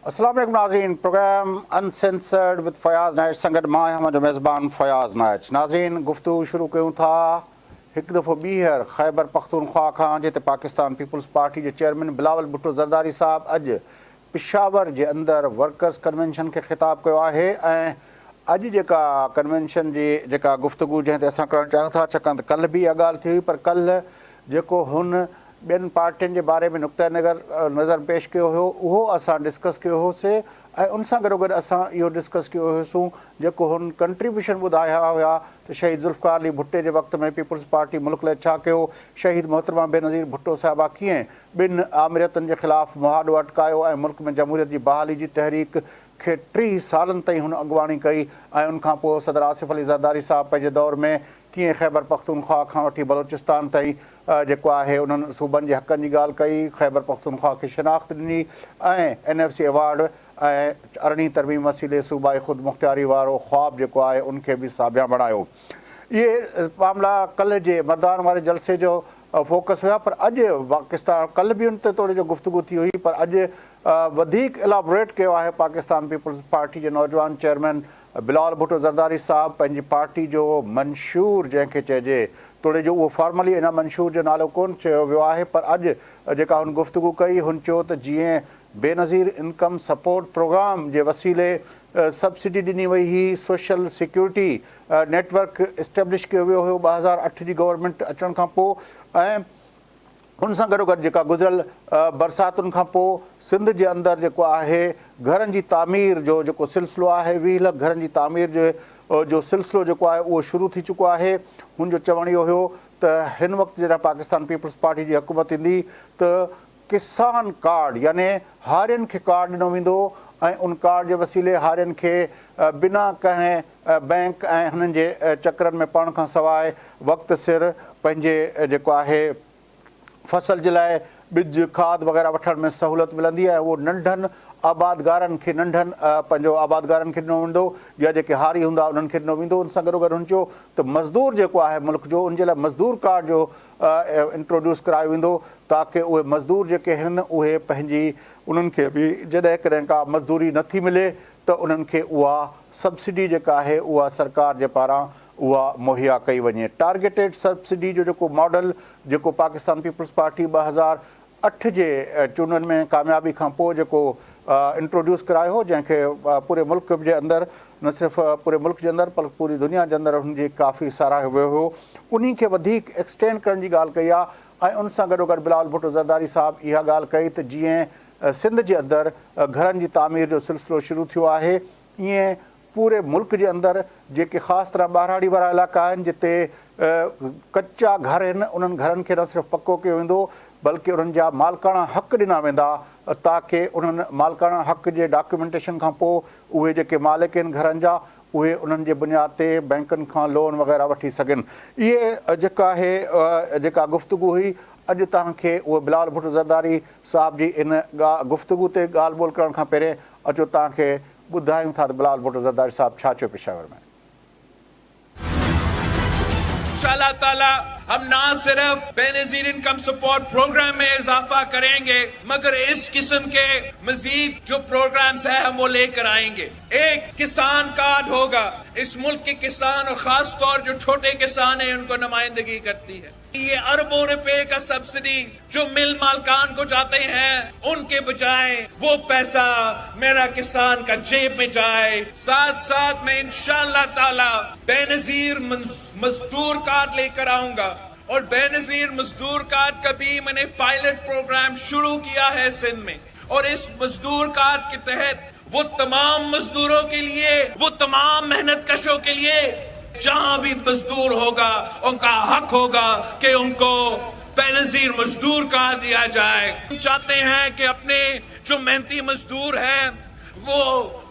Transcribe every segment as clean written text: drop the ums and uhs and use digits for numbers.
अस्सलाम वालेकुम नाज़रीन। प्रोग्राम अनसेंसर्ड विद फयाज़ नाइच संगत मां जो मेज़बान फयाज़ नाइच। नाज़रीन, गुफ्तगू शुरू कयूं था हिकु दफ़ो ॿीहर ख़ैबर पख्तूनख्वा खां, जिते पाकिस्तान पीपल्स पार्टी जे चेयरमैन बिलावल भुट्टो ज़रदारी साहब अॼु पिशावर जे अंदरि वर्कर्स कन्वेंशन खे ख़िताब कयो आहे। ऐं अॼु जेका कन्वेंशन जी जेका गुफ्तगू जंहिं ते असां करणु चाहियूं था, छाकाणि त कल्ह बि इहा ॻाल्हि थी हुई, पर कल्ह जेको हुन ॿियनि पार्टियुनि जे बारे में नुक़्ता नज़र पेश कयो हुयो उहो असां डिस्कस कयो होसीं। ऐं उन सां गॾोगॾु असां इहो डिस्कस कयो हुयोसीं जेको हुन कंट्रीब्यूशन ॿुधाया हुया त शहीद ज़ुल्फ़िकार अली भुट्टे जे वक़्त में पीपल्स पार्टी मुल्क लाइ छा कयो, शहीद मोहतरमा बेनज़ीर भुट्टो साहिबा कीअं ॿिनि आमिरियतुनि जे ख़िलाफ़ु मुहाॾो अटकायो ऐं मुल्क में जमहूरियत जी बहाली जी तहरीक खे 30 सालनि ताईं हुन अॻुवाणी कई। ऐं उनखां पोइ सदर आसिफ़ अली ज़रदारी साहिब पंहिंजे दौर में कीअं ख़ैबर पख्तूनख्वा खां वठी बलोचिस्तान ताईं जेको आहे उन्हनि सूबनि जे हक़नि जी ॻाल्हि कई, ख़ैबर पख्तूनख्वा खे शिनाख़्त ॾिनी ऐं NFC अवार्ड ऐं 18वीं तरमीम वसीले सूबाई ख़ुदि मुख़्तियारी वारो ख़्वाबु जेको आहे उनखे बि साबिया बणायो। इहे मामला कल्ह जे मदान वारे जलसे जो फोकस हुया, पर अॼु पाकिस्तान कल्ह बि उन ते थोरी जो गुफ्तगू थी हुई, पर अॼु वधीक इलाबोरेट कयो आहे पाकिस्तान पीपल्स पार्टी जे नौजवान चेयरमैन बिलावल भुट्टो ज़रदारी साहब पंहिंजी पार्टी जो मंशूर जंहिंखे चइजे, तोड़े जो उहो फॉर्मली अञा मंशूर जो नालो कोन चयो वियो आहे, पर अॼु जेका हुन गुफ्तगू कई हुन चयो त जीअं बेनज़ीर इनकम सपोर्ट प्रोग्राम जे वसीले सब्सिडी ॾिनी वई हुई, सोशल सिक्योरिटी नेटवर्क इस्टेब्लिश कयो वियो हुयो 2008 जी गवर्नमेंट अचण खां पोइ। ऐं हुन सां गॾोगॾु जेका गुज़िरियल बरसातुनि खां पोइ सिंध जे अंदरि जेको आहे घरनि जी तामीर जो जेको सिलसिलो आहे 20 लख घरनि जी तामीर जो सिलसिलो जेको आहे उहो शुरू थी चुको आहे। हुनजो चवणु इहो हुयो त हिन वक़्तु जॾहिं पाकिस्तान पीपल्स पार्टी जी हुकूमत ईंदी त किसान कार्ड यानी हारियुनि खे कार्ड ॾिनो वेंदो ऐं उन कार्ड जे वसीले हारियुनि खे बिना कंहिं बैंक ऐं हुननि जे चकरनि में पवण खां सवाइ वक़्तु सिर पंहिंजे जेको आहे फसल जे लाइ ॿिज खाद वग़ैरह वठण में सहूलियत मिलंदी आहे। उहो नंढनि आबादगारनि खे पंहिंजो आबादगारनि खे ॾिनो वेंदो या जेके हारी हूंदा उन्हनि खे ॾिनो वेंदो। उन सां गॾोगॾु हुन चयो त मज़दूर जेको आहे मुल्क जो उनजे लाइ मज़दूर कार्ड जो इंट्रोड्यूस करायो वेंदो ताकी उहे मज़दूर जेके आहिनि उहे पंहिंजी उन्हनि खे बि जॾहिं कॾहिं का मज़दूरी नथी मिले त उन्हनि खे उहा सब्सिडी जेका आहे उहा सरकार जे पारां उहा मुहैया कई वञे। टारगेटेड सब्सिडी जो जेको मॉडल जेको पाकिस्तान पीपल्स पार्टी 2008 जे चूंडनि में कामयाबी खां पोइ जेको इंट्रोड्यूस करायो हो, जंहिंखे पूरे मुल्क जे अंदरि न सिर्फ़ु पूरे मुल्क जे अंदरि पर पूरी दुनिया जे अंदरि हुनजी काफ़ी साराहियो वियो हुयो, उन खे वधीक एक्सटेंड करण जी ॻाल्हि कई आहे। ऐं उन सां गॾोगॾु बिलावल भुट्टो ज़रदारी साहब इहा ॻाल्हि कई त जीअं सिंध जे अंदरि घरनि जी तामीर जो सिलसिलो शुरू थियो आहे, ईअं पूरे मुल्क जे अंदरि जेके ख़ासि तरह ॿारहाड़ी वारा इलाइक़ा आहिनि जिते कचा घर आहिनि उन्हनि घरनि खे न सिर्फ़ु पको कयो वेंदो बल्कि उन्हनि जा मालिकाणा हक़ ॾिना वेंदा ताकी उन्हनि मालिकाणा हक़ जे डॉक्यूमेंटेशन खां पोइ उहे जेके मालिक आहिनि घरनि जा उहे उन्हनि जे बुनियाद ते बैंकुनि खां लोन वग़ैरह वठी सघनि। इहे जेका आहे जेका गुफ्तगू हुई अॼु तव्हांखे उहे बिलावल भुट्टो ज़रदारी साहिब जी इन गुफ्तगू ते ॻाल्हि ॿोल करण खां पहिरियों अचो तव्हांखे ॿुधायूं था त बिलावल भुट्टो ज़रदारी साहब छा चयो पेशावर में। इंशाअल्लाह ताला हम ना सिर्फ बेनज़ीर इनकम सपोर्ट प्रोग्राम में इजाफा करेंगे मगर इस किस्म के मजीद जो प्रोग्राम्स है हम वो लेकर आएंगे। एक किसान कार्ड होगा, इस मुल्क के किसान और खास तौर जो छोटे किसान है उनको नुमाइंदगी करती है। ये अरबों रुपए का सब्सिडी जो मिल मालकान को जाते हैं उनके बजाय वो पैसा मेरा किसान का जेब में जाए। साथ साथ में इंशाअल्लाह ताला बेनज़ीर मजदूर कार्ड लेकर आऊंगा और बेनज़ीर मजदूर कार्ड का भी मैंने पायलट प्रोग्राम शुरू किया है सिंध में। और इस मजदूर कार्ड के तहत वो तमाम मजदूरों के लिए, वो तमाम मेहनत कशों के लिए जहां भी मजदूर होगा उनका हक होगा कि उनको बेनज़ीर मजदूर कार्ड दिया जाए। हम चाहते हैं कि अपने जो मेहनती मजदूर है वो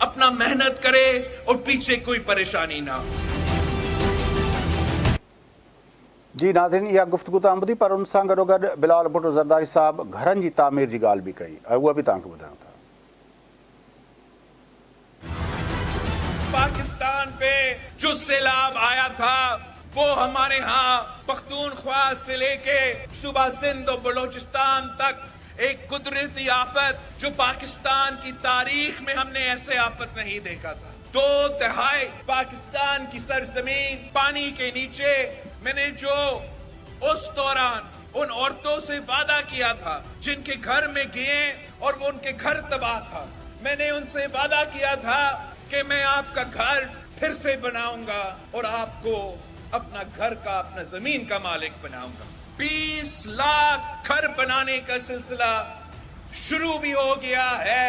अपना मेहनत करे और पीछे कोई परेशानी ना हो। जी नाज़रीन, इहा गुफ्तगू तव्हां ॿुधी, पर उन सां गॾोगॾु बिलावल भुट्टो ज़रदारी साहब घरनि जी तामीर जी ॻाल्हि बि कई ऐं उहा बि तव्हांखे ॿुधायूं था। पाकिस्तान पे जो सैलाब आया था वो हमारे यहाँ पख्तूनख्वा से लेके सूबा सिंध और बलोचिस्तान तक ایک قدرتی آفت جو پاکستان کی تاریخ میں ہم نے ایسے آفت نہیں دیکھا تھا. 2/3 پاکستان کی سرزمین پانی کے نیچے. میں نے جو اس دوران ان عورتوں سے وعدہ کیا تھا جن کے گھر میں گئے اور وہ ان کے گھر تباہ تھا، میں نے ان سے وعدہ کیا تھا کہ میں آپ کا گھر پھر سے بناؤں گا اور آپ کو اپنا گھر کا، اپنا زمین کا مالک بناؤں گا. 20 لاکھ گھر بنانے کا سلسلہ شروع بھی ہو گیا ہے.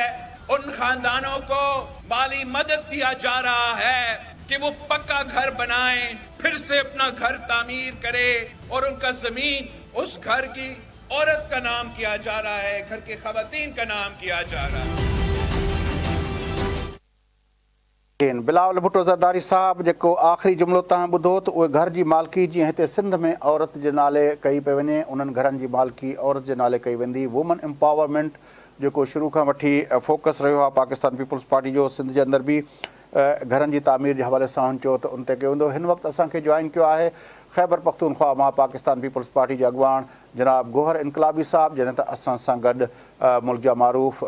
ان خاندانوں کو مالی مدد دیا جا رہا ہے کہ وہ پکا گھر بنائیں، پھر سے اپنا گھر تعمیر کرے، اور ان کا زمین اس گھر کی عورت کا نام کیا جا رہا ہے، گھر کے خواتین کا نام کیا جا رہا ہے. بلاول بھٹو زرداری صاحب जेको आख़िरी जुमिलो तव्हां ॿुधो त उहे घर जी मालिकी जीअं हिते सिंध में औरत जे नाले कई पई वञे, उन्हनि घरनि जी मालिकी औरत जे नाले कई वेंदी. वुमन एम्पावरमेंट जेको शुरू खां वठी फोकस रहियो आहे पाकिस्तान पीपल्स पार्टी जो, सिंध जे अंदरि बि घरनि जी तामीर जे हवाले सां हुन चयो त उन ते कयो वेंदो. हिन वक़्तु असांखे जॉइन कयो आहे ख़ैबर पख्तूनख्वा मां पाकिस्तान पीपल्स पार्टी जे अॻुवाण जनाब गोहर इनकलाबी साहब, जॾहिं त असां सां गॾु मुल्क जा मारूफ़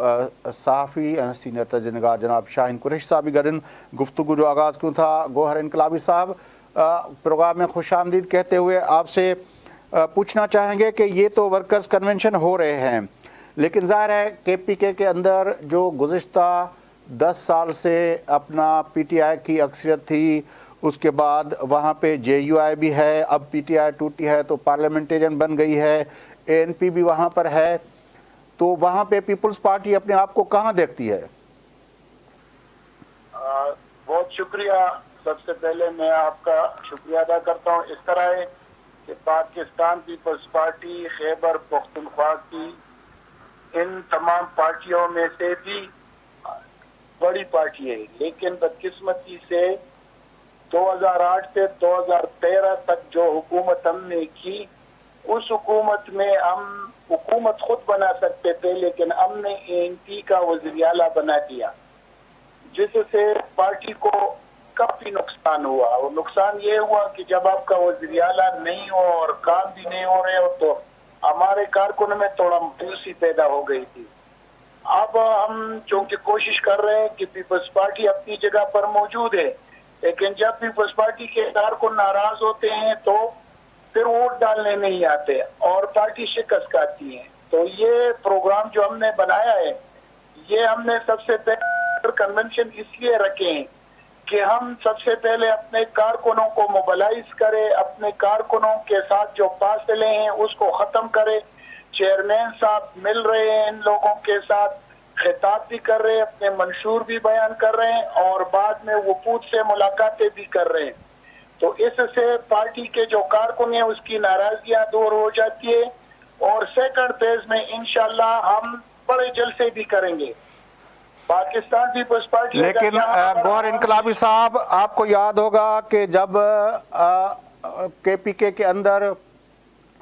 सहाफ़ी ऐं सीनियर तजनिगार जनाब शाहीन कुरैशी साहब बि गॾु आहिनि. गुफ्तगू जो आगाज़ कयूं था. गोहर इनकलाबी साहब, प्रोग्राम में खुश आमदीद कहते हुए आपसे पूछना चाहेंगे कि ये तो वर्कर्स कन्वेंशन हो रहे हैं, लेकिन ज़ाहिर है KPK के अंदर जो गुज़िश्ता 10 साल से अपना PTI की अक्सरियत थी, उसके बाद वहाँ पे JUI भी है, अब PTI टूटी है तो पार्लियामेंटेरियन बन गई है, ANP भी वहाँ पर है, तो वहाँ पे पीपल्स पार्टी अपने आप को कहाँ देखती है? बहुत शुक्रिया. सबसे पहले मैं आपका शुक्रिया अदा करता हूँ. इस तरह है कि पाकिस्तान पीपल्स पार्टी खैबर पख्तूनख्वा की इन तमाम पार्टियों में से भी बड़ी पार्टी है, लेकिन बदकिस्मती से 2008 से 2013 तक जो हुकूमत हमने की, उस हुकूमत में हम हुकूमत खुद बना सकते थे, लेकिन हमने ANP का वज़ीर आला बना दिया, जिससे पार्टी को काफी नुकसान हुआ. और नुकसान ये हुआ कि जब आपका वज़ीर आला नहीं हो और काम भी नहीं हो रहे हो, तो हमारे कारकुनों में थोड़ा मायूसी पैदा हो गई थी. अब हम चूंकि कोशिश कर रहे हैं कि पीपल्स पार्टी अपनी जगह पर मौजूद है, लेकिन जब पीपल्स पार्टी के कारकुन नाराज होते हैं तो फिर वोट डालने नहीं आते और पार्टी शिकस्त खाती है. तो ये प्रोग्राम जो हमने बनाया है, ये हमने सबसे पहले कन्वेंशन इसलिए रखे हैं कि हम सबसे पहले अपने कारकुनों को मोबिलाइज करें, अपने कारकुनों के साथ जो फासले हैं उसको खत्म करें. चेयरमैन साहब मिल रहे हैं, इन लोगों के साथ खिताब भी कर रहे हैं, अपने मंशूर भी बयान कर रहे हैं और बाद में वफूद से मुलाकातें भी कर रहे हैं. तो इससे पार्टी के जो कारकुन हैं उसकी नाराजगियां दूर हो जाती है और सेकंड फेज में इंशाल्लाह हम बड़े जलसे भी करेंगे. पाकिस्तान पीपल्स पार्टी. लेकिन गोहर इनकलाबी साहब, आपको याद होगा कि जब KPK के अंदर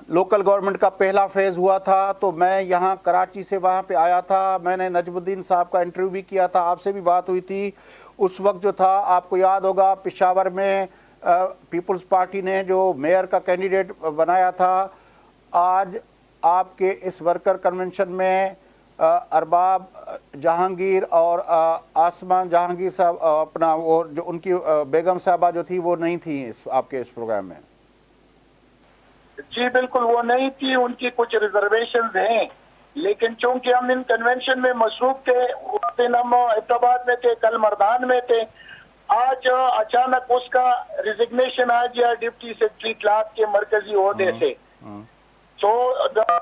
लोकल गवर्नमेंट का पहला फेज़ हुआ था तो मैं यहाँ कराची से वहाँ पे आया था, मैंने नजमुद्दीन साहब का इंटरव्यू भी किया था, आपसे भी बात हुई थी. उस वक्त जो था आपको याद होगा पेशावर में पीपल्स पार्टी ने जो मेयर का कैंडिडेट बनाया था. आज आपके इस वर्कर कन्वेंशन में अरबाब जहांगीर और आसमान जहांगीर साहब, अपना वो जो उनकी बेगम साहबा जो थी वो नहीं थी आपके इस प्रोग्राम में. जी बिल्कुल, वो नहीं थी, उनकी कुछ रिजर्वेशंस हैं, लेकिन चूंकि हम इन कन्वेंशन में मसरूफ थे, उस दिन हम इत्तेबाद में थे, कल मर्दान में थे. आज अचानक उसका रिजिग्नेशन आ गया डिप्टी सेक्रेटरी क्लास के मरकजी ओहदे से. तो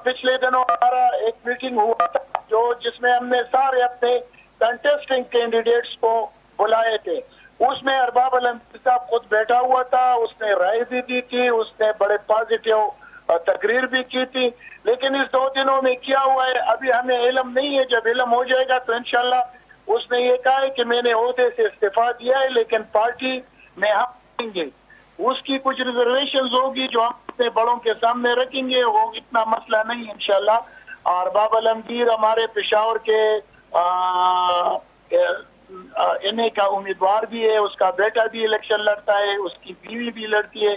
पिछले दिनों हमारा एक मीटिंग हुआ था जो जिसमें हमने सारे अपने कंटेस्टिंग कैंडिडेट्स को बुलाए थे. उसमें अरबाब अलमगीर साहब खुद बैठा हुआ था, उसने राय भी दी थी, उसने बड़े पॉजिटिव तकरीर भी की थी. लेकिन इस 2 दिनों में क्या हुआ है अभी हमें इल्म नहीं है. जब इल्म हो जाएगा तो इंशाल्लाह उसने ये कहा है कि मैंने ओहदे से इस्तीफा दिया है, लेकिन पार्टी में हम देंगे. उसकी कुछ रिजर्वेशन होगी जो हम अपने बड़ों के सामने रखेंगे, वो इतना मसला नहीं इंशाल्लाह. अरबाब अलमगीर हमारे पेशावर के NA का उम्मीदवार भी है, उसका बेटा भी इलेक्शन लड़ता है, उसकी बीवी भी लड़ती है.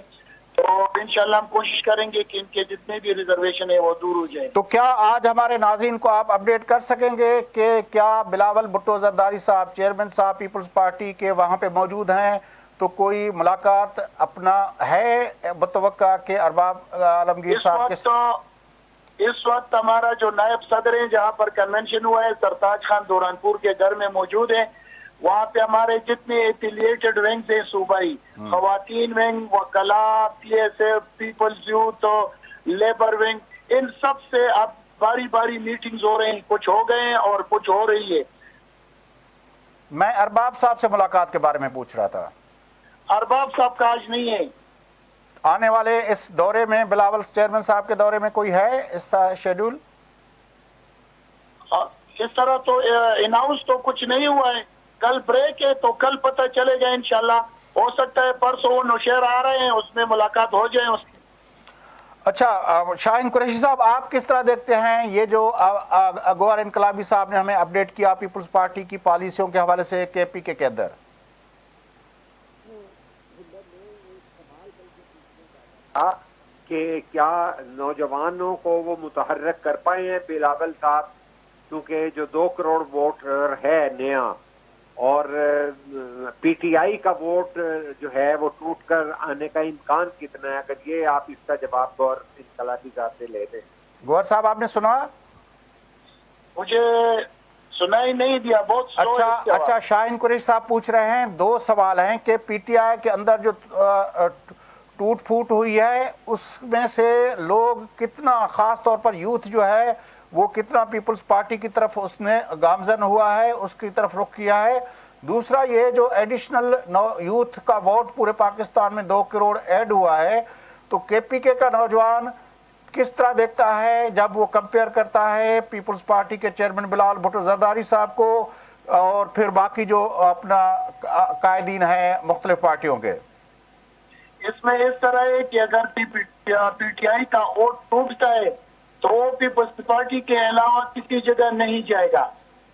तो तो इंशाल्लाह हम कोशिश करेंगे कि इनके जितने भी रिजर्वेशन है वो दूर हो जाए। तो क्या आज हमारे नाज़रीन को आप अपडेट कर सकेंगे कि क्या बिलावल भुट्टो जरदारी साहब, चेयरमैन साहब पीपल्स पार्टी के वहाँ पे मौजूद हैं? तो कोई मुलाकात अपना है मुतवक्का के अरबाब आलमगीर साहब के? इस वक्त हमारा जो नायब सदर है, जहाँ पर कन्वेंशन हुआ है, सरताज खान दोरानपुर के घर में मौजूद है। वहाँ पे हमारे जितने एफिलिएटेड विंग्स हैं सूबाई, खवातीन विंग, वकला, PSF, people's youth, labour wing, इन सब से अब बारी बारी मीटिंग्स हो रही हैं, कुछ हो गए हैं और कुछ हो रही है। मैं अरबाब साहब से मुलाकात के बारे में पूछ रहा था। अरबाब साहब का आज नहीं है। आने वाले इस दौरे में बिलावल चेयरमैन साहब के दौरे में कोई है इस शेड्यूल? इस तरह तो अनाउंस तो कुछ नहीं हुआ है। कल ब्रेक है तो कल पता चलेगा इंशाल्लाह। हो सकता है परसों वो नौशहर आ रहे हैं, उसमें मुलाकात हो जाए उसकी। अच्छा, शाहीन कुरैशी साहब, आप किस तरह देखते हैं ये जो अगवार इनकलाबी साहब ने हमें अपडेट किया पीपल्स पार्टी की पॉलिसियों के हवाले से KPK के अंदर? कि क्या नौजवानों को वो मुतहर्रिक कर पाए हैं बिलावल साहब, क्योंकि जो 2 करोड़ वोटर है नया और PTI का वोट जो है वो टूट कर आने का इम्कान कितना है? अगर ये आप इसका जवाब गौर इनकलाबी साहब से ले दें। गौर साहब, आपने सुना? मुझे सुनाई नहीं दिया, बहुत स्लो है इसका। अच्छा, शाहीन कुरैशी साहब पूछ रहे हैं, 2 सवाल हैं कि PTI के अंदर जो टूट फूट हुई है उसमें से लोग कितना, खास तौर पर यूथ जो है वो कितना पीपल्स पार्टी की तरफ उसने गामजन हुआ है, उसकी तरफ रुख किया है। दूसरा, ये जो एडिशनल यूथ का वोट पूरे पाकिस्तान में 2 करोड़ ऐड हुआ है, तो KPK का नौजवान किस तरह देखता है जब वो कंपेयर करता है पीपल्स पार्टी के चेयरमैन बिलावल भुट्टो जरदारी साहब को और फिर बाकी जो अपना कायदीन है मुख्तलिफ पार्टियों के? इसमें इस तरह है कि अगर PTI का वोट टूटता है तो वो पीपल्स पार्टी के अलावा किसी जगह नहीं जाएगा।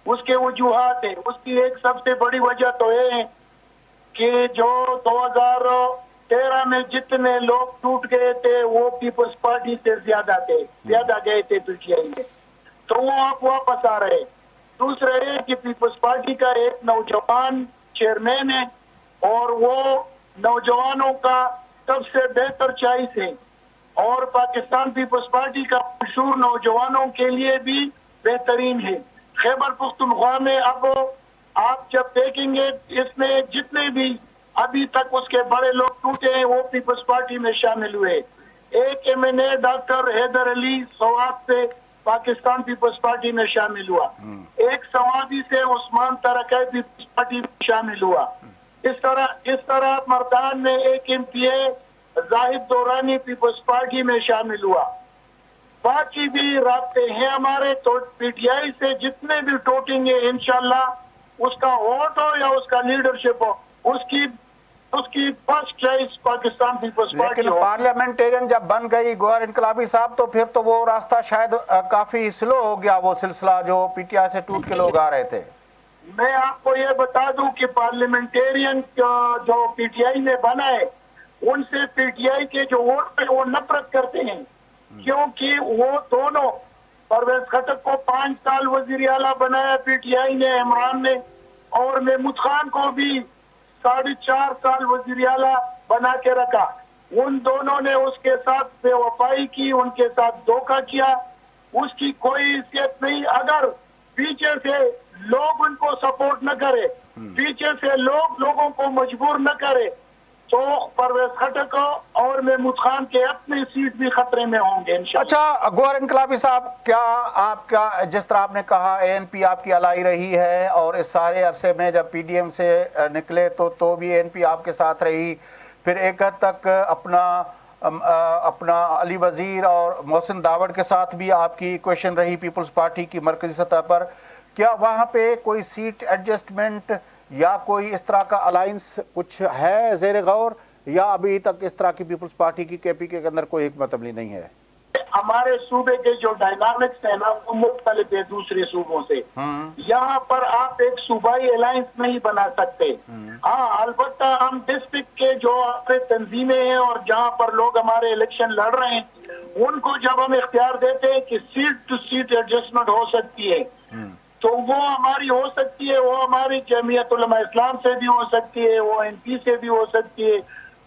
उसके वजूहात है। उसकी एक सबसे बड़ी वजह तो है कि जो 2013 में जितने लोग टूट गए थे वो पीपल्स पार्टी से ज्यादा गए थे PTI में, तो वो आप वापस आ रहे। दूसरा है कि पीपल्स पार्टी का एक नौजवान चेयरमैन है और वो नौजवानों का सबसे बेहतर चॉइस है और पाकिस्तान पीपल्स पार्टी का मशहूर नौजवानों के लिए भी बेहतरीन है। खैबर पख्तूनख्वा में अब आप जब देखेंगे इसमें जितने भी अभी तक उसके बड़े लोग टूटे हैं वो पीपल्स पार्टी में शामिल हुए। एक MNA डॉक्टर हैदर अली सवाब से पाकिस्तान पीपल्स पार्टी में शामिल हुआ। एक सवाबी से उस्मान तरकाई पीपल्स पार्टी में शामिल हुआ। इस तरह मर्दान में एक MPA जाहिद दौरानी पीपल्स पार्टी में शामिल हुआ। बाकी भी रास्ते हैं हमारे, तो PTI से जितने भी टूटेंगे इंशाल्लाह उसका वोट हो या उसका लीडरशिप हो, उसकी फर्स्ट चॉइस पाकिस्तान पीपल्स पार्टी। लेकिन पार्लियामेंटेरियन जब बन गई गौर इनकलाबी साहब तो फिर तो वो रास्ता शायद काफी स्लो हो गया, वो सिलसिला जो PTI से टूट के लोग आ रहे थे। मैं आपको ये बता दूं कि पार्लियामेंटेरियन जो PTI में बना है उनसे PTI के जो वोट पे वो नफरत करते हैं, क्योंकि वो दोनों परवेज खटक को 5 साल वजीर आला बनाया PTI ने, इमरान ने, और महमूद खान को भी 4.5 साल वजीर आला बना के रखा। उन दोनों ने उसके साथ बेवफाई की, उनके साथ धोखा किया, उसकी कोई हैसियत नहीं। अगर पीछे से लोग उनको सपोर्ट न करे, पीछे से लोगों को मजबूर न करे, तो परवेज खटक और महमूद खान के अपनी सीट भी खतरे में होंगे इंशाल्लाह। अच्छा गौर इनकलाबी साहब, क्या आपका, जिस तरह आपने कहा ANP आपकी अलाई रही है और इस सारे अरसे में जब PDM से निकले तो भी ANP आपके साथ रही, फिर एक हद तक अपना अली वजीर और मोहसिन दावड़ के साथ भी आपकी इक्वेशन रही पीपल्स पार्टी की मरकजी सतह पर, क्या वहाँ पे कोई सीट एडजस्टमेंट या कोई इस तरह का अलायंस कुछ है ज़ेर गौर, या अभी तक इस तरह की पीपल्स पार्टी की KPK के अंदर कोई हिकमत अमली नहीं है? ہمارے صوبے کے جو ڈائنامکس ہیں نا وہ مختلف ہے دوسرے صوبوں سے. یہاں پر آپ ایک صوبائی الائنس نہیں بنا سکتے. ہاں البتہ ہم ڈسٹرکٹ کے جو ہمارے تنظیمیں ہیں اور جہاں پر لوگ ہمارے الیکشن لڑ رہے ہیں ان کو جب ہم اختیار دیتے ہیں کہ سیٹ ٹو سیٹ ایڈجسٹمنٹ ہو سکتی ہے تو وہ ہماری ہو سکتی ہے. وہ ہماری جمعیت علماء اسلام سے بھی ہو سکتی ہے, وہ این پی سے بھی ہو سکتی ہے,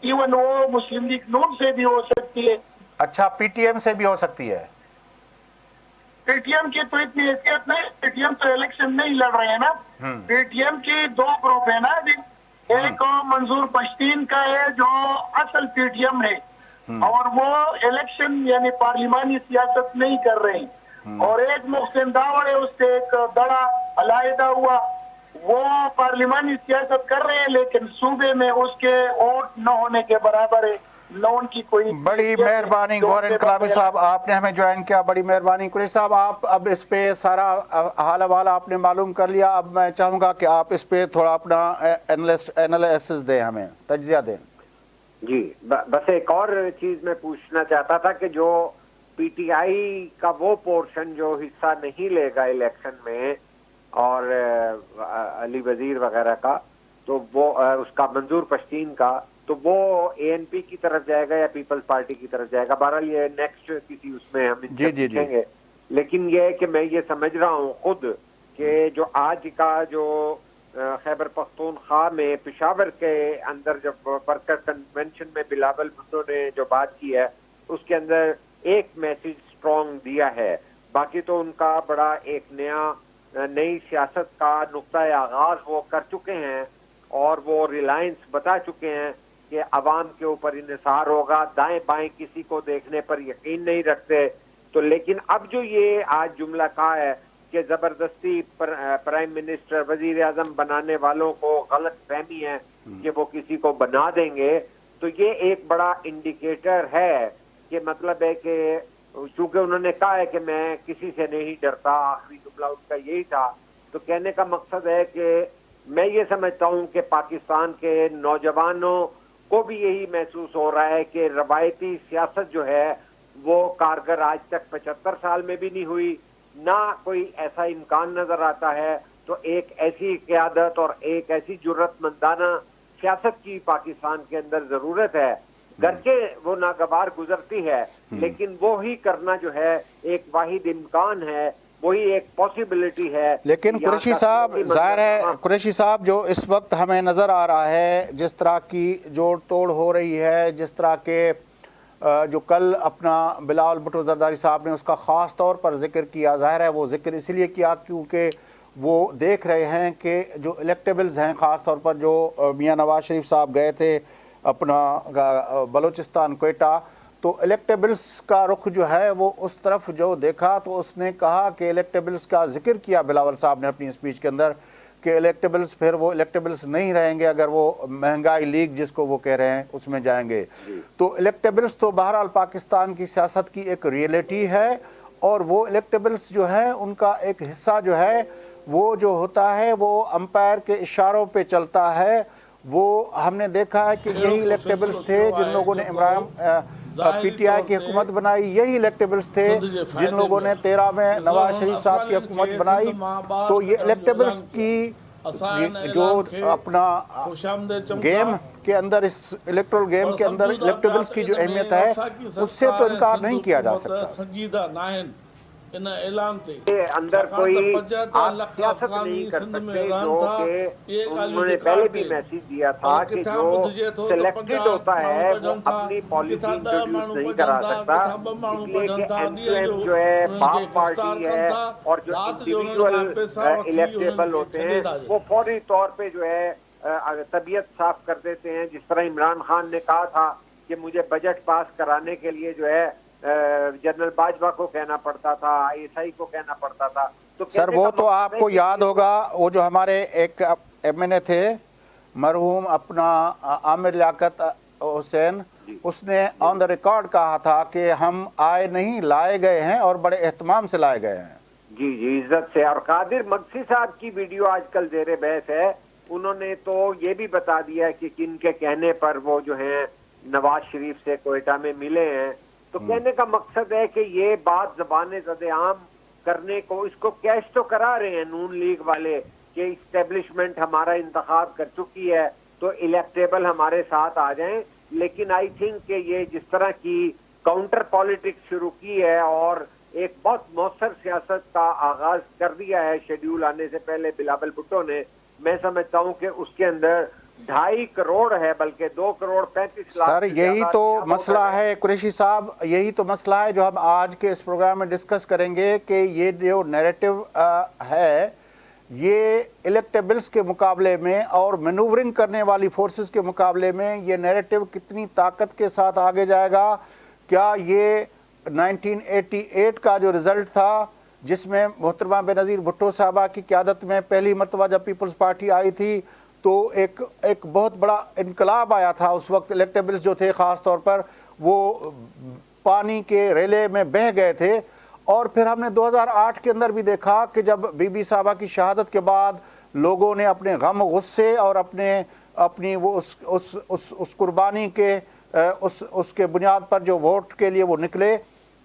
ایون وہ مسلم لیگ نون سے بھی ہو سکتی ہے. اچھا پی ٹی ایم سے بھی ہو سکتی ہے؟ پی ٹی ایم کی تو اتنی حیثیت نہیں, پی ٹی ایم تو الیکشن نہیں لڑ رہے ہیں نا. پی ٹی ایم کی دو گروپ ہے نا جی, ایک منظور پشتین کا ہے جو اصل پی ٹی ایم ہے اور وہ الیکشن یعنی پارلیمانی سیاست نہیں کر رہے ہیں, اور ایک محسن داوڑ ہے اس سے ایک بڑا علیحدہ ہوا, وہ پارلیمانی سیاست کر رہے ہیں لیکن صوبے میں اس کے ووٹ نہ ہونے کے برابر ہے, نہ ان کی کوئی. بڑی مہربانی گور انقلابی صاحب, آپ نے ہمیں جوائن کیا, بڑی مہربانی. قریشی صاحب آپ اب اس پہ سارا حال حوالہ آپ نے معلوم کر لیا, اب میں چاہوں گا کہ آپ اس پہ تھوڑا اپنا انالیسس دیں, ہمیں تجزیہ دیں. جی بس ایک اور چیز میں پوچھنا چاہتا تھا کہ جو پی ٹی آئی کا وہ پورشن جو حصہ نہیں لے گا الیکشن میں اور علی وزیر وغیرہ کا, تو وہ اس کا منظور پشتین کا, تو وہ اے این پی کی طرف جائے گا یا پیپلز پارٹی کی طرف جائے گا؟ بہرحال یہ نیکسٹ کسی اس میں ہم ان سے پوچھیں گے. لیکن یہ ہے کہ میں یہ سمجھ رہا ہوں خود کہ جو آج کا جو خیبر پختونخوا میں پشاور کے اندر جب ورکر کنونشن میں بلاول بھٹو نے جو بات کی ہے اس کے اندر ایک میسج اسٹرانگ دیا ہے. باقی تو ان کا بڑا ایک نئی سیاست کا نقطۂ آغاز وہ کر چکے ہیں اور وہ ریلائنس بتا چکے ہیں کہ عوام کے اوپر انحصار ہوگا, دائیں بائیں کسی کو دیکھنے پر یقین نہیں رکھتے. تو لیکن اب جو یہ آج جملہ کہا ہے کہ زبردستی پرائم منسٹر وزیر اعظم بنانے والوں کو غلط فہمی ہے کہ وہ کسی کو بنا دیں گے, تو یہ ایک بڑا انڈیکیٹر ہے کہ مطلب ہے کہ چونکہ انہوں نے کہا ہے کہ میں کسی سے نہیں ڈرتا, آخری جملہ ان کا یہی تھا, تو کہنے کا مقصد ہے کہ میں یہ سمجھتا ہوں کہ پاکستان کے نوجوانوں کو بھی یہی محسوس ہو رہا ہے کہ روایتی سیاست جو ہے وہ کارگر آج تک 75 سال میں بھی نہیں ہوئی, نہ کوئی ایسا امکان نظر آتا ہے. تو ایک ایسی قیادت اور ایک ایسی جرأت مندانہ سیاست کی پاکستان کے اندر ضرورت ہے. گرچہ وہ ناگوار گزرتی ہے لیکن وہی کرنا جو ہے ایک واحد امکان ہے, وہی ایک پاسبلٹی ہے. لیکن قریشی صاحب ظاہر ہے, قریشی صاحب جو اس وقت ہمیں نظر آ رہا ہے جس طرح کی جوڑ توڑ ہو رہی ہے, جس طرح کے جو کل اپنا بلاول بھٹو زرداری صاحب نے اس کا خاص طور پر ذکر کیا, ظاہر ہے وہ ذکر اس لیے کیا کیونکہ وہ دیکھ رہے ہیں کہ جو الیکٹیبلز ہیں, خاص طور پر جو میاں نواز شریف صاحب گئے تھے اپنا بلوچستان کوئٹہ, تو الیکٹیبلز کا رخ جو ہے وہ اس طرف جو دیکھا تو اس نے کہا کہ الیکٹیبلز کا ذکر کیا بلاول صاحب نے اپنی اسپیچ کے اندر کہ الیکٹیبلز پھر وہ الیکٹیبلز نہیں رہیں گے اگر وہ مہنگائی لیگ جس کو وہ کہہ رہے ہیں اس میں جائیں گے. تو الیکٹیبلز تو بہرحال پاکستان کی سیاست کی ایک ریئلٹی ہے, اور وہ الیکٹیبلز جو ہیں ان کا ایک حصہ جو ہے وہ جو ہوتا ہے وہ امپائر کے اشاروں پہ چلتا ہے. وہ ہم نے دیکھا ہے کہ یہی الیکٹیبلز تھے جن لوگوں نے عمران پی ٹی آئی کی حکومت بنائی, یہی الیکٹیبلز تھے جن لوگوں نے 13 میں نواز شریف صاحب کی حکومت بنائی. تو یہ الیکٹیبلز کی جو اپنا گیم کے اندر, اس الیکٹرل گیم کے اندر الیکٹیبلز کی جو اہمیت ہے اس سے تو انکار نہیں کیا جا سکتا. اندر کوئی آپ سیاست نہیں کر سکتے, جو کہ انہوں نے پہلے بھی میسیج دیا تھا کہ جو سلیکٹڈ ہوتا ہے وہ اپنی پالیسی انٹروڈیوس نہیں کرا سکتا, اس لیے کہ ایم کیو ایم جو ہے باپ پارٹی ہے اور جو انڈیویجول الیکٹیبل ہوتے ہیں وہ فوری طور پہ جو ہے طبیعت صاف کر دیتے ہیں. جس طرح عمران خان نے کہا تھا کہ مجھے بجٹ پاس کرانے کے لیے جو ہے جنرل باجوہ کو کہنا پڑتا تھا, آئی ایس آئی کو کہنا پڑتا تھا. تو سر وہ تو آپ کو یاد ہوگا, وہ جو ہمارے ایک ایم این اے تھے مرحوم اپنا عامر لیاقت حسین, اس نے آن دا ریکارڈ کہا تھا کہ ہم آئے نہیں لائے گئے ہیں اور بڑے اہتمام سے لائے گئے ہیں. جی عزت سے. اور قادر مگسی صاحب کی ویڈیو آج کل زیر بحث ہے, انہوں نے تو یہ بھی بتا دیا کہ کن کے کہنے پر وہ جو ہیں نواز شریف سے کوئٹہ میں ملے ہیں. تو کہنے کا مقصد ہے کہ یہ بات زبان زد عام کرنے کو اس کو کیش تو کرا رہے ہیں نون لیگ والے کہ اسٹیبلشمنٹ ہمارا انتخاب کر چکی ہے تو الیکٹیبل ہمارے ساتھ آ جائیں، لیکن آئی تھنک کہ یہ جس طرح کی کاؤنٹر پالیٹکس شروع کی ہے اور ایک بہت مؤثر سیاست کا آغاز کر دیا ہے شیڈیول آنے سے پہلے بلاول بھٹو نے، میں سمجھتا ہوں کہ اس کے اندر 2.5 کروڑ ہے بلکہ 2 کروڑ 35 لاکھ سر یہی تو مسئلہ ہے قریشی صاحب، یہی تو مسئلہ ہے جو ہم آج کے اس پروگرام میں ڈسکس کریں گے کہ یہ جو نیریٹو ہے یہ الیکٹیبلز کے مقابلے میں اور مینوورنگ کرنے والی فورسز کے مقابلے میں یہ نیریٹو کتنی طاقت کے ساتھ آگے جائے گا. کیا یہ 1988 کا جو رزلٹ تھا جس میں محترمہ بینظیر بھٹو صاحبہ کی قیادت میں پہلی مرتبہ جب پیپلز پارٹی آئی تھی تو ایک بہت بڑا انقلاب آیا تھا، اس وقت الیکٹیبلز جو تھے خاص طور پر وہ پانی کے ریلے میں بہہ گئے تھے. اور پھر ہم نے 2008 کے اندر بھی دیکھا کہ جب بی بی صاحبہ کی شہادت کے بعد لوگوں نے اپنے غم غصے اور اپنی وہ اس قربانی کے اس کے بنیاد پر جو ووٹ کے لیے وہ نکلے،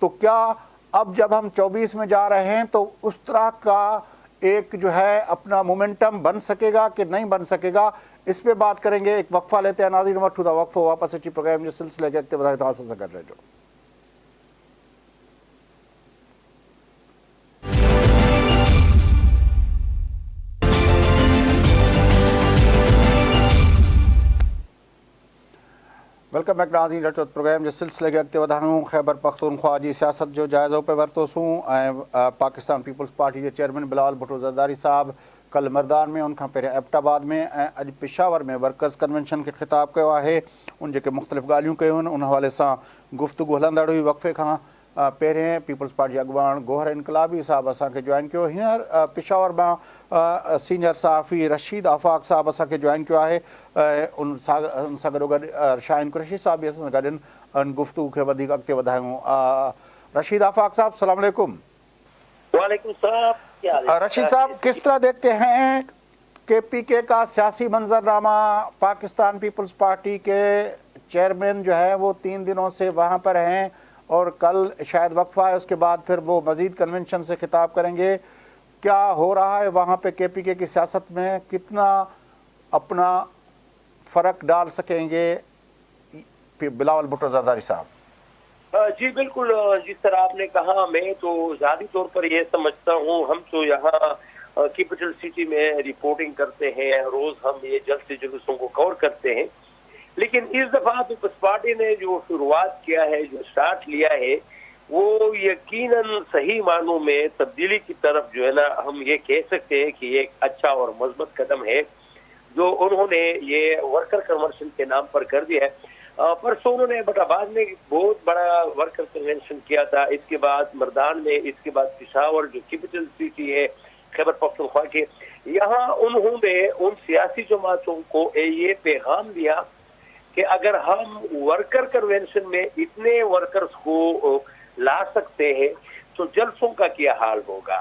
تو کیا اب جب ہم 24 میں جا رہے ہیں تو اس طرح کا ایک جو ہے اپنا مومنٹم بن سکے گا کہ نہیں بن سکے گا؟ اس پہ بات کریں گے. ایک وقفہ لیتے ہیں ناظرین، وقت ہوتا وقفہ واپس اچھی پروگرام جو سلسلے کے اقتباس حاصل سے کر رہے جو ویلکم بیک ناظرین. رچوت پروگرام جو سلسلے کے اॻिते वधायूं خیبر پختونخوا जी सियासत जो जाइज़ो पे वरितोसीं ऐं पाकिस्तान पीपल्स पार्टी जे चेयरमैन बिलावल भुट्टो ज़रदारी साहब कल मर्दान में, उनखां पहिरियों एबटाबाद में ऐं अॼु पेशावर में वर्कर्स कन्वेंशन खे ख़िताब कयो आहे. उन जेके मुख़्तलिफ़ ॻाल्हियूं कयूं आहिनि उन हवाले सां गुफ़्तगू हलंदड़ हुई. वक़फ़े खां पहिरें पीपल्स पार्टी अॻुवाण गोहर इनकलाबी साहब असांखे जॉइन कयो. हींअर पेशावर मां सीनियर सहाफ़ी रशीद आफ़ाक़ साहब असांखे जॉइन कयो आहे. उन सां गॾोगॾु शाहीन कुरैशी साहब बि असां सां गॾु आहिनि. गुफ़्तगू खे वधीक अॻिते वधायूं. रशीद आफ़ाक़ साहब सलाम अलैकुम. वालेकुम सलाम. रशीद साहब, किस तरह देखते हैं KPK का सियासी मंजरनामा? पाकिस्तान पीपल्स पार्टी के चेयरमैन जो है वो 3 दिनों से वहाँ पर हैं और कल शायद वक्फा है, उसके बाद फिर वो मज़ीद कन्वेंशन से खिताब करेंगे. क्या हो रहा है वहाँ पे KPK की सियासत में? कितना अपना फ़र्क डाल सकेंगे बिलावल भुट्टो ज़रदारी साहब? जी बिल्कुल, जिस तरह आपने कहा, मैं तो ज़ाती तौर पर ये समझता हूँ, हम तो यहाँ कैपिटल सिटी में रिपोर्टिंग करते हैं, रोज़ हम ये जलसे जुलूसों को कवर करते हैं, लेकिन इस दफ़ा पीपल्स पार्टी ने जो शुरुआत किया है, जो स्टार्ट लिया है, वो यकीनन सही मानों में तब्दीली की तरफ जो है ना, हम ये कह सकते हैं कि ये एक अच्छा और मजबूत कदम है जो उन्होंने ये वर्कर कन्वेंशन के नाम पर कर दिया है. परसों उन्होंने एबटाबाद में बहुत बड़ा वर्कर कन्वेंशन किया था, इसके बाद मर्दान में, इसके बाद पेशावर जो कैपिटल सिटी है खैबर पख्तूनख्वा के, यहाँ उन्होंने उन सियासी जमातों को ये पैगाम दिया कि अगर हम वर्कर कन्वेंशन में इतने वर्कर्स को ला सकते हैं तो जलसों का क्या हाल होगा.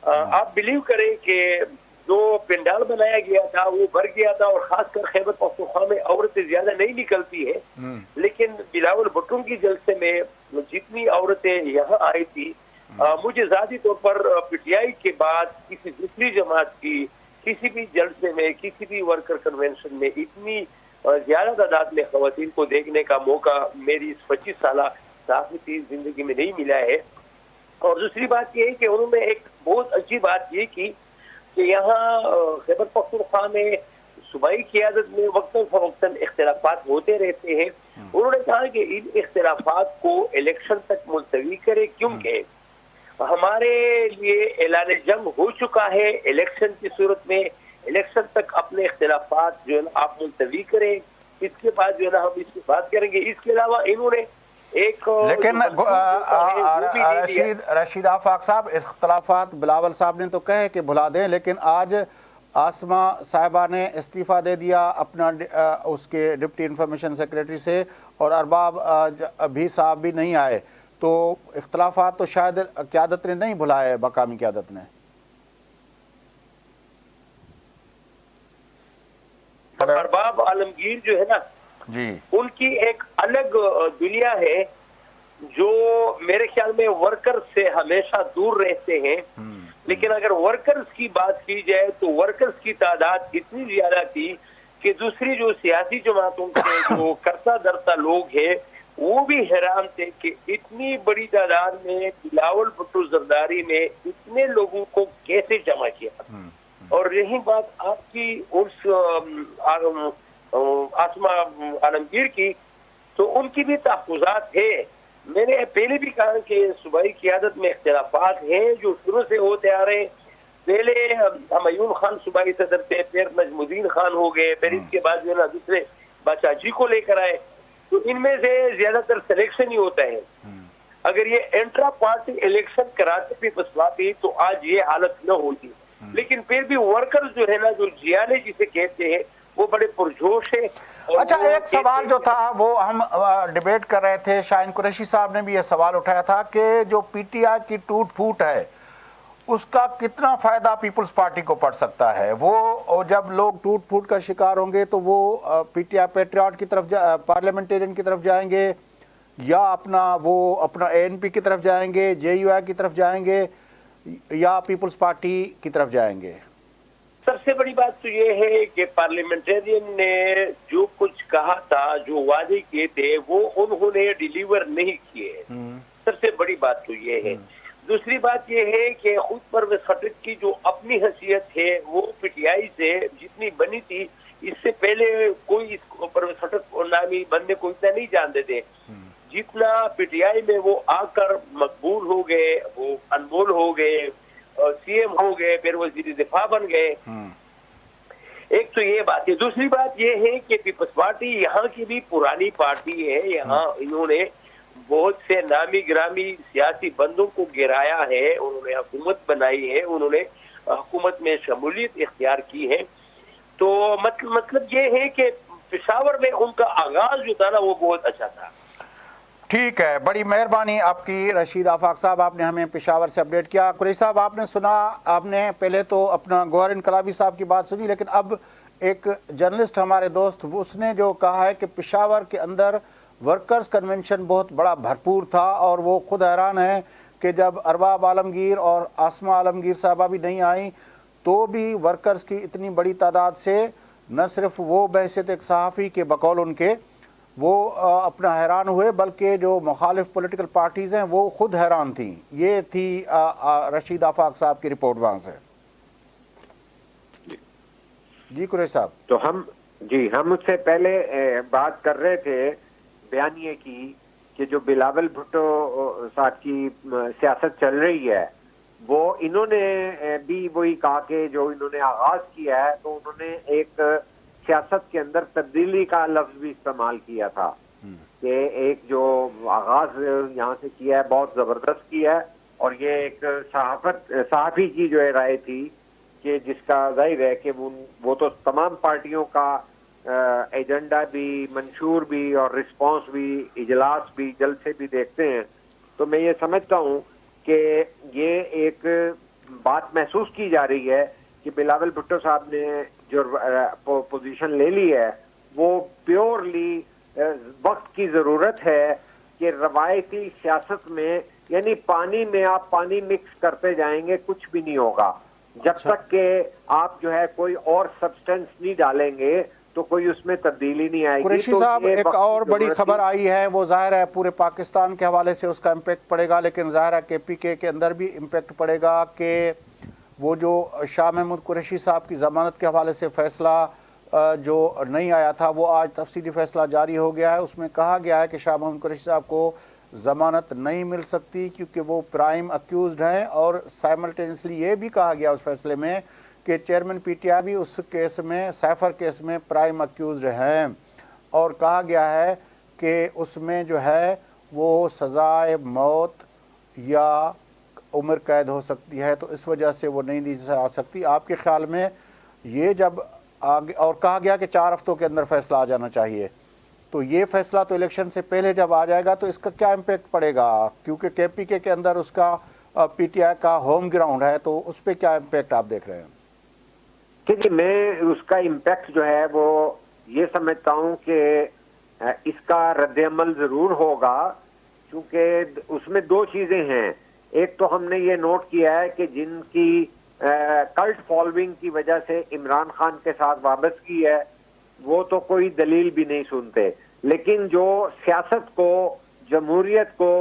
आप बिलीव करें कि जो पंडाल बनाया गया था वो भर गया था, और खासकर खैबर पख्तूनख्वा में औरतें ज्यादा नहीं निकलती है, लेकिन बिलावल भुट्टो की जलसे में जितनी औरतें यहाँ आई थी, मुझे ज़ाती तौर पर PTI के बाद किसी दूसरी जमात की किसी भी जलसे में, किसी भी वर्कर कन्वेंशन में इतनी ज्यादा तादाद में ख़वातीन को देखने का मौका मेरी इस 25 साल सहाफ़ती जिंदगी में नहीं मिला है. और दूसरी बात ये है कि उन्होंने एक बहुत अच्छी बात ये की कि यहाँ खैबर पख्तूनख्वा में सूबाई क़ियादत में वक्तन फ़वक्तन इख्तिलाफ़ात होते रहते हैं. उन्होंने कहा कि इन इख्तिलाफ़ात को इलेक्शन तक मुलतवी करे, क्योंकि हमारे लिए ऐलान जंग हो चुका है. इलेक्शन की सूरत में इलेक्शन तक अपने इख्तिलाफ़ात जो है ना आप मुलतवी करें, इसके बाद जो है ना हम इसकी बात करेंगे. इसके अलावा इन्होंने एक लेकिन रशीद आफ़ाक़ साहब, इख्तिलाफ़ात बिलावल साहब ने तो कहे कि भुला दें, लेकिन आज आसमा साहिबा ने इस्तीफ़ा दे दिया अपना उसके डिप्टी इंफॉर्मेशन सेक्रेटरी से, और अरबाब भी साहब भी नहीं आए, तो इख्तिलाफ़ात तो शायद क़यादत ने नहीं भुलाए, मकामी क़यादत ने. अरबाब आलमगीर जो है ना जी, उनकी एक अलग दुनिया है جو میرے خیال میں ورکرز سے ہمیشہ دور رہتے ہیں. لیکن اگر ورکرز کی بات کی جائے تو ورکرز کی تعداد اتنی زیادہ تھی کہ دوسری جو سیاسی جماعتوں کے جو کرتا درتا لوگ ہیں وہ بھی حیران تھے کہ اتنی بڑی تعداد میں بلاول بھٹو زرداری نے اتنے لوگوں کو کیسے جمع کیا. اور رہی بات آپ کی اس آسما عالمگیر کی تو ان کی بھی تحفظات ہے. میں نے پہلے بھی کہا کہ صوبائی قیادت میں اختلافات ہیں جو شروع سے ہوتے آ رہے ہیں. پہلے ہمایون خان صوبائی صدر تھے, پھر نجم الدین خان ہو گئے, پھر اس کے بعد جو ہے نا دوسرے بادشاہ جی کو لے کر آئے. تو ان میں سے زیادہ تر سلیکشن ہی ہوتا ہے. اگر یہ انٹرا پارٹی الیکشن کراتے پیپلز پارٹی تو آج یہ حالت نہ ہوتی. لیکن پھر بھی ورکرز جو ہے نا جو جیانے جسے کہتے ہیں وہ بڑے پرجوش ہیں. اچھا, ایک سوال جو تھا وہ ہم ڈیبیٹ کر رہے تھے, شاہین قریشی صاحب نے بھی یہ سوال اٹھایا تھا کہ جو پی ٹی آئی کی ٹوٹ پھوٹ ہے اس کا کتنا فائدہ پیپلز پارٹی کو پڑ سکتا ہے. وہ جب لوگ ٹوٹ پھوٹ کا شکار ہوں گے تو وہ پی ٹی آئی پیٹریاٹ کی طرف پارلیمنٹیرین کی طرف جائیں گے یا اپنا اے این پی کی طرف جائیں گے, جے یو آئی کی طرف جائیں گے یا پیپلز پارٹی کی طرف جائیں گے؟ سب سے بڑی بات تو یہ ہے کہ پارلیمنٹرین نے جو کچھ کہا تھا, جو وعدے کیے تھے وہ انہوں نے ڈیلیور نہیں کیے. سب سے بڑی بات تو یہ ہے. دوسری بات یہ ہے کہ خود پرویز خٹک کی جو اپنی حیثیت ہے وہ پی ٹی آئی سے جتنی بنی تھی اس سے پہلے کوئی پرویز خٹک نامی بننے کو اتنا نہیں جانتے تھے جتنا پی ٹی آئی میں وہ آ کر مقبول ہو گئے, وہ انمول ہو گئے, سی ایم ہو گئے, پھر وزیر دفاع بن گئے. ایک تو یہ بات ہے. دوسری بات یہ ہے کہ پیپلز پارٹی یہاں کی بھی پرانی پارٹی ہے. یہاں انہوں نے بہت سے نامی گرامی سیاسی بندوں کو گرایا ہے, انہوں نے حکومت بنائی ہے, انہوں نے حکومت میں شمولیت اختیار کی ہے. تو مطلب یہ ہے کہ پشاور میں ان کا آغاز جو تھا نا وہ بہت اچھا تھا. ٹھیک ہے, بڑی مہربانی آپ کی رشید آفاق صاحب, آپ نے ہمیں پشاور سے اپڈیٹ کیا. قریشی صاحب, آپ نے سنا, آپ نے پہلے تو اپنا گوہر انقلابی صاحب کی بات سنی, لیکن اب ایک جرنلسٹ ہمارے دوست اس نے جو کہا ہے کہ پشاور کے اندر ورکرز کنونشن بہت بڑا بھرپور تھا اور وہ خود حیران ہے کہ جب ارباب عالمگیر اور آسما عالمگیر صاحبہ بھی نہیں آئیں تو بھی ورکرز کی اتنی بڑی تعداد سے نہ صرف وہ بحیثیت ایک صحافی کے بقول ان کے وہ اپنا حیران ہوئے بلکہ جو مخالف پولیٹیکل پارٹیز ہیں وہ خود حیران تھیں. یہ تھی رشید آفاق صاحب کی رپورٹ وہاں سے. جی قریشی صاحب. تو ہم اس سے پہلے بات کر رہے تھے بیانیے کی کہ جو بلاول بھٹو صاحب کی سیاست چل رہی ہے وہ انہوں نے بھی وہی کہا کہ جو انہوں نے آغاز کیا ہے تو انہوں نے ایک سیاست کے اندر تبدیلی کا لفظ بھی استعمال کیا تھا کہ ایک جو آغاز یہاں سے کیا ہے بہت زبردست کیا ہے. اور یہ ایک صحافی کی جو ہے رائے تھی کہ جس کا ظاہر ہے کہ وہ تو تمام پارٹیوں کا ایجنڈا بھی, منشور بھی اور رسپانس بھی, اجلاس بھی, جلسے بھی دیکھتے ہیں. تو میں یہ سمجھتا ہوں کہ یہ ایک بات محسوس کی جا رہی ہے کہ بلاول بھٹو صاحب نے جو پوزیشن لے لی ہے وہ پیورلی وقت کی ضرورت ہے کہ روایتی سیاست میں یعنی پانی میں آپ پانی مکس کرتے جائیں گے کچھ بھی نہیں ہوگا جب تک کہ آپ جو ہے کوئی اور سبسٹنس نہیں ڈالیں گے تو کوئی اس میں تبدیلی نہیں آئے گی. قریشی صاحب, ایک اور بڑی خبر آئی ہے, وہ ظاہر ہے پورے پاکستان کے حوالے سے اس کا امپیکٹ پڑے گا, لیکن ظاہر ہے کہ پی کے اندر بھی امپیکٹ پڑے گا کہ وہ جو شاہ محمود قریشی صاحب کی ضمانت کے حوالے سے فیصلہ جو نہیں آیا تھا وہ آج تفصیلی فیصلہ جاری ہو گیا ہے. اس میں کہا گیا ہے کہ شاہ محمود قریشی صاحب کو ضمانت نہیں مل سکتی کیونکہ وہ پرائم اکیوزڈ ہیں, اور سائملٹینسلی یہ بھی کہا گیا اس فیصلے میں کہ چیئرمین پی ٹی آئی بھی اس کیس میں, سیفر کیس میں پرائم اکیوزڈ ہیں, اور کہا گیا ہے کہ اس میں جو ہے وہ سزائے موت یا عمر قید ہو سکتی ہے, تو اس وجہ سے وہ نہیں دی جا سکتی. آپ کے خیال میں یہ جب آگے, اور کہا گیا کہ 4 ہفتوں کے اندر فیصلہ آ جانا چاہیے, تو یہ فیصلہ تو الیکشن سے پہلے جب آ جائے گا تو اس کا کیا امپیکٹ پڑے گا, کیونکہ کے پی کے اندر اس کا پی ٹی آئی کا ہوم گراؤنڈ ہے, تو اس پہ کیا امپیکٹ آپ دیکھ رہے ہیں؟ کہ میں اس کا امپیکٹ جو ہے وہ یہ سمجھتا ہوں کہ اس کا رد عمل ضرور ہوگا. چونکہ اس میں دو چیزیں ہیں. ایک تو ہم نے یہ نوٹ کیا ہے کہ جن کی کلٹ فالوئنگ کی وجہ سے عمران خان کے ساتھ وابستگی ہے وہ تو کوئی دلیل بھی نہیں سنتے، لیکن جو سیاست کو، جمہوریت کو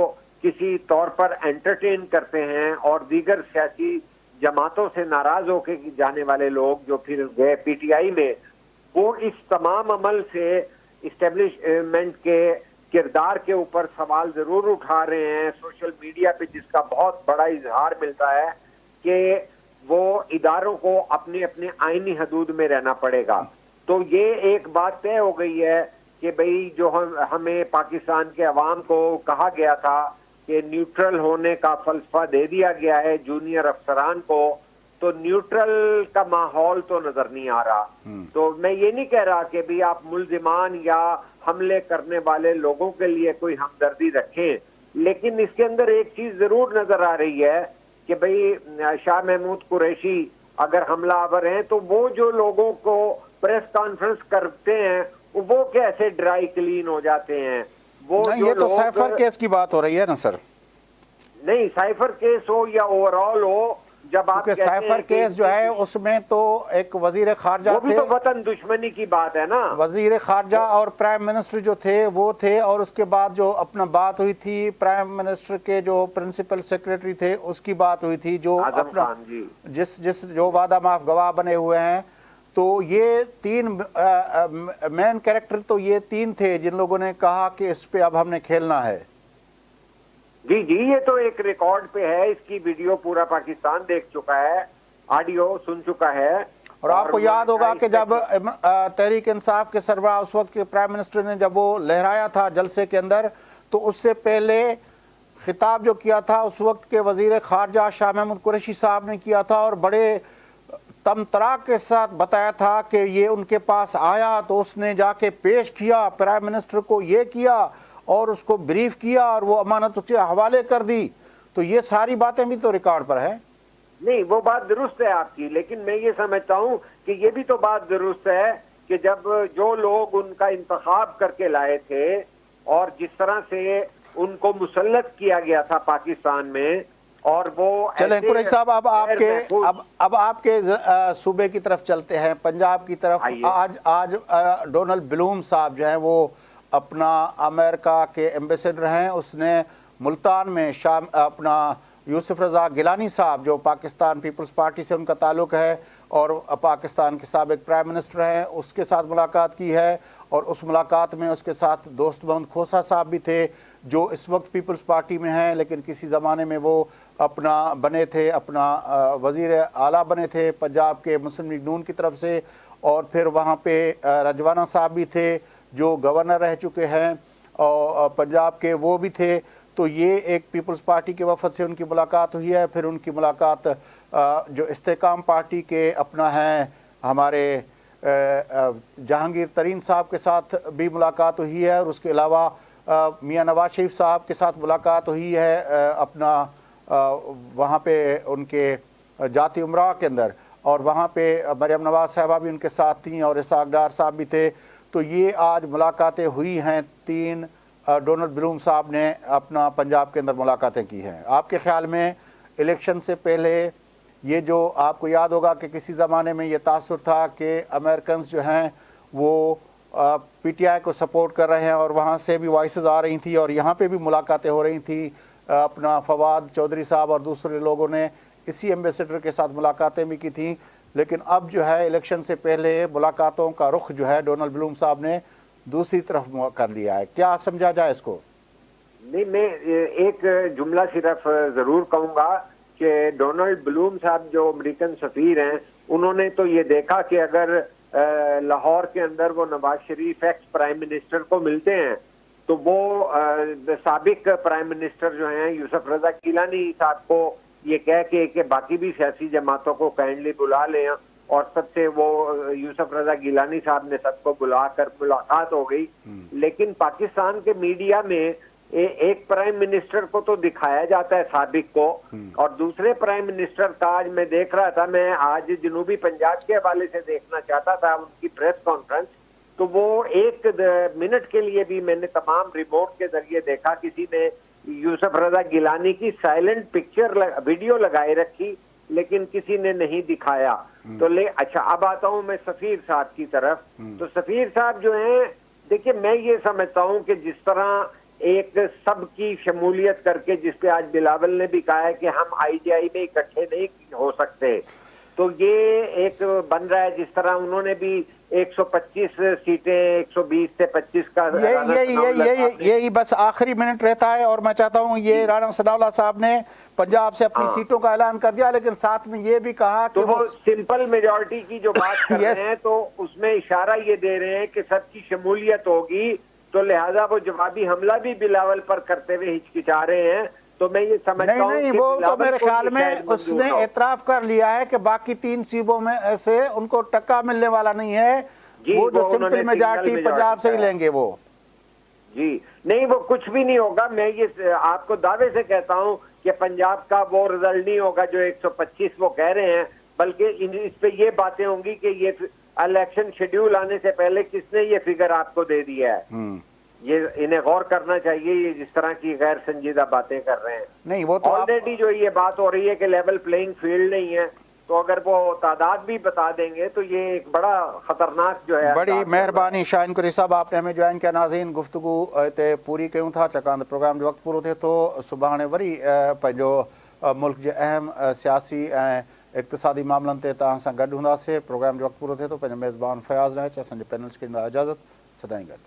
کسی طور پر انٹرٹین کرتے ہیں اور دیگر سیاسی جماعتوں سے ناراض ہو کے جانے والے لوگ جو پھر گئے پی ٹی آئی میں، وہ اس تمام عمل سے اسٹیبلشمنٹ کے کردار کے اوپر سوال ضرور اٹھا رہے ہیں. سوشل میڈیا پہ جس کا بہت بڑا اظہار ملتا ہے کہ وہ اداروں کو اپنے اپنے آئینی حدود میں رہنا پڑے گا. تو یہ ایک بات طے ہو گئی ہے کہ بھئی جو ہمیں پاکستان کے عوام کو کہا گیا تھا کہ نیوٹرل ہونے کا فلسفہ دے دیا گیا ہے جونیئر افسران کو، تو نیوٹرل کا ماحول تو نظر نہیں آ رہا. تو میں یہ نہیں کہہ رہا کہ بھی آپ ملزمان یا حملے کرنے والے لوگوں کے لیے کوئی ہمدردی رکھیں، لیکن اس کے اندر ایک چیز ضرور نظر آ رہی ہے کہ بھئی شاہ محمود قریشی اگر حملہ آور ہیں تو وہ جو لوگوں کو پریس کانفرنس کرتے ہیں وہ کیسے ڈرائی کلین ہو جاتے ہیں. وہ یہ تو سائفر کیس کی بات ہو رہی ہے نا سر؟ نہیں، سائفر کیس ہو یا اوور آل ہو، جب آپ کیونکہ سائفر کیس جو ہے اس میں تو ایک وزیر خارجہ وہ بھی تو وطن دشمنی کی بات ہے نا. وزیر خارجہ اور پرائم منسٹر جو تھے وہ تھے، اور اس کے بعد جو اپنا بات ہوئی تھی پرائم منسٹر کے جو پرنسپل سیکریٹری تھے اس کی بات ہوئی تھی، جو اپنا جس جو وعدہ معاف گواہ بنے ہوئے ہیں. تو یہ تین مین کریکٹر تو یہ تین تھے جن لوگوں نے کہا کہ اس پہ اب ہم نے کھیلنا ہے. جی جی، یہ تو ایک ریکارڈ پہ ہے، اس کی ویڈیو پورا پاکستان دیکھ چکا ہے، آڈیو سن چکا ہے. اور آپ کو یاد ہوگا کہ جب تحریک انصاف کے سربراہ اس وقت کے پرائم منسٹر نے جب وہ لہرایا تھا جلسے کے اندر، تو اس سے پہلے خطاب جو کیا تھا اس وقت کے وزیر خارجہ شاہ محمود قریشی صاحب نے کیا تھا، اور بڑے تمطراق کے ساتھ بتایا تھا کہ یہ ان کے پاس آیا تو اس نے جا کے پیش کیا پرائم منسٹر کو، یہ کیا اور اس کو بریف کیا اور وہ امانت کے حوالے کر دی. تو یہ ساری باتیں بھی تو ریکارڈ پر ہے. نہیں، وہ بات درست ہے آپ کی، لیکن میں یہ سمجھتا ہوں کہ یہ بھی تو بات درست ہے کہ جب جو لوگ ان کا انتخاب کر کے لائے تھے اور جس طرح سے ان کو مسلط کیا گیا تھا پاکستان میں، اور وہ چلیں قریشی صاحب اب آپ کے صوبے کی طرف چلتے ہیں، پنجاب کی طرف. آج ڈونلڈ بلوم صاحب جو ہیں وہ اپنا امریکہ کے ایمبیسڈر ہیں. اس نے ملتان میں اپنا یوسف رضا گیلانی صاحب جو پاکستان پیپلز پارٹی سے ان کا تعلق ہے اور پاکستان کے سابق پرائم منسٹر ہیں، اس کے ساتھ ملاقات کی ہے. اور اس ملاقات میں اس کے ساتھ دوست محمد کھوسا صاحب بھی تھے جو اس وقت پیپلز پارٹی میں ہیں، لیکن کسی زمانے میں وہ اپنا بنے تھے، اپنا وزیر اعلیٰ بنے تھے پنجاب کے مسلم لیگ نون کی طرف سے. اور پھر وہاں پہ رجوانہ صاحب بھی تھے جو گورنر رہ چکے ہیں اور پنجاب کے، وہ بھی تھے. تو یہ ایک پیپلز پارٹی کے وفد سے ان کی ملاقات ہوئی ہے. پھر ان کی ملاقات جو استحکام پارٹی کے اپنا ہیں ہمارے جہانگیر ترین صاحب کے ساتھ بھی ملاقات ہوئی ہے. اور اس کے علاوہ میاں نواز شریف صاحب کے ساتھ ملاقات ہوئی ہے اپنا وہاں پہ ان کے جاتی امراء کے اندر. اور وہاں پہ مریم نواز صاحبہ بھی ان کے ساتھ تھیں اور اسحاق ڈار صاحب بھی تھے. تو یہ آج ملاقاتیں ہوئی ہیں تین. ڈونلڈ بلوم صاحب نے اپنا پنجاب کے اندر ملاقاتیں کی ہیں. آپ کے خیال میں الیکشن سے پہلے یہ جو آپ کو یاد ہوگا کہ کسی زمانے میں یہ تاثر تھا کہ امریکنز جو ہیں وہ پی ٹی آئی کو سپورٹ کر رہے ہیں اور وہاں سے بھی وائسز آ رہی تھیں اور یہاں پہ بھی ملاقاتیں ہو رہی تھیں. اپنا فواد چودھری صاحب اور دوسرے لوگوں نے اسی ایمبیسڈر کے ساتھ ملاقاتیں بھی کی تھیں. لیکن اب جو ہے الیکشن سے پہلے ملاقاتوں کا رخ جو ہے ڈونلڈ بلوم صاحب نے دوسری طرف کر لیا ہے. کیا سمجھا جائے اس کو؟ نہیں، میں ایک جملہ صرف ضرور کہوں گا کہ ڈونلڈ بلوم صاحب جو امریکن سفیر ہیں انہوں نے تو یہ دیکھا کہ اگر لاہور کے اندر وہ Nawaz Sharif ex prime minister کو ملتے ہیں تو وہ سابق پرائم منسٹر جو ہیں یوسف رضا گیلانی صاحب کو یہ کہہ کے کہ باقی بھی سیاسی جماعتوں کو کائنڈلی بلا لیں، اور سب سے وہ یوسف رضا گیلانی صاحب نے سب کو بلا کر ملاقات ہو گئی. لیکن پاکستان کے میڈیا میں ایک پرائم منسٹر کو تو دکھایا جاتا ہے سابق کو، اور دوسرے پرائم منسٹر کا آج میں دیکھ رہا تھا، میں آج جنوبی پنجاب کے حوالے سے دیکھنا چاہتا تھا ان کی پریس کانفرنس، تو وہ ایک منٹ کے لیے بھی میں نے تمام ریموٹ کے ذریعے دیکھا، کسی نے यूसुफ रजा गिलानी की साइलेंट पिक्चर वीडियो लगाए रखी, लेकिन किसी ने नहीं दिखाया। तो अच्छा अब आता हूं मैं सफीर साहब की तरफ। तो सफीर साहब जो हैं, देखिए मैं ये समझता हूं कि जिस तरह एक सबकी शमूलियत करके, जिस पे आज बिलावल ने भी कहा है कि हम IGI में इकट्ठे नहीं हो सकते, तो ये एक बन रहा है। जिस तरह उन्होंने भी 125 सीटें 120 से 25 का यही बस आखिरी मिनट रहता है, और मैं चाहता हूँ ये राणा सनाउल्लाह साहब ने पंजाब से अपनी सीटों का ऐलान कर दिया, लेकिन साथ में ये भी कहा कि तो वो सिंपल मेजॉरिटी की जो बात कर रहे हैं, तो उसमें इशारा ये दे रहे हैं कि सबकी शमूलियत होगी, तो लिहाजा वो जवाबी हमला भी बिलावल पर करते हुए हिचकिचा रहे हैं। तो मैं ये समझता हूं नहीं, वो तो मेरे ख्याल में उसने एतराफ कर लिया है कि बाकी 3 सूबों में ऐसे उनको टक्का मिलने वाला नहीं है, वो जो सिंपल मेजॉरिटी पंजाब से ही लेंगे वो। जी नहीं, वो कुछ भी नहीं होगा। मैं ये आपको दावे से कहता हूं कि पंजाब का वो रिजल्ट नहीं होगा जो 125 वो कह रहे हैं, बल्कि इस पे ये बातें होंगी कि ये इलेक्शन शेड्यूल आने से पहले किसने ये फिगर आपको दे दिया है। ये इन्हें गौर करना चाहिए, ये जिस तरह की गैर संजीदा बातें कर रहे हैं। नहीं, वो तो ऑलरेडी जो ये बात हो रही है कि लेवल प्लेइंग फील्ड नहीं है, तो अगर वो तादाद भी बता देंगे तो ये एक बड़ा खतरनाक जो है। बड़ी मेहरबानी शाहीन कुरैशी साहब, आपने हमें ज्वाइन किया। नाज़रीन, गुफ्तगू इते पूरी कयूं था, छाकाणि प्रोग्राम जो वक़्तु पूरो थिए थो। सुभाणे वरी पंहिंजो मुल्क जे अहम सियासी ऐं इक़्तिसादी मामलनि ते तव्हां सां गॾु हूंदासीं। प्रोग्राम जो वक़्तु पूरो थिए थो। पंहिंजो मेज़बान फयाज़ नाइच असांजे पैनलिस्ट खे ॾींदा इजाज़त। सदाईं गॾु।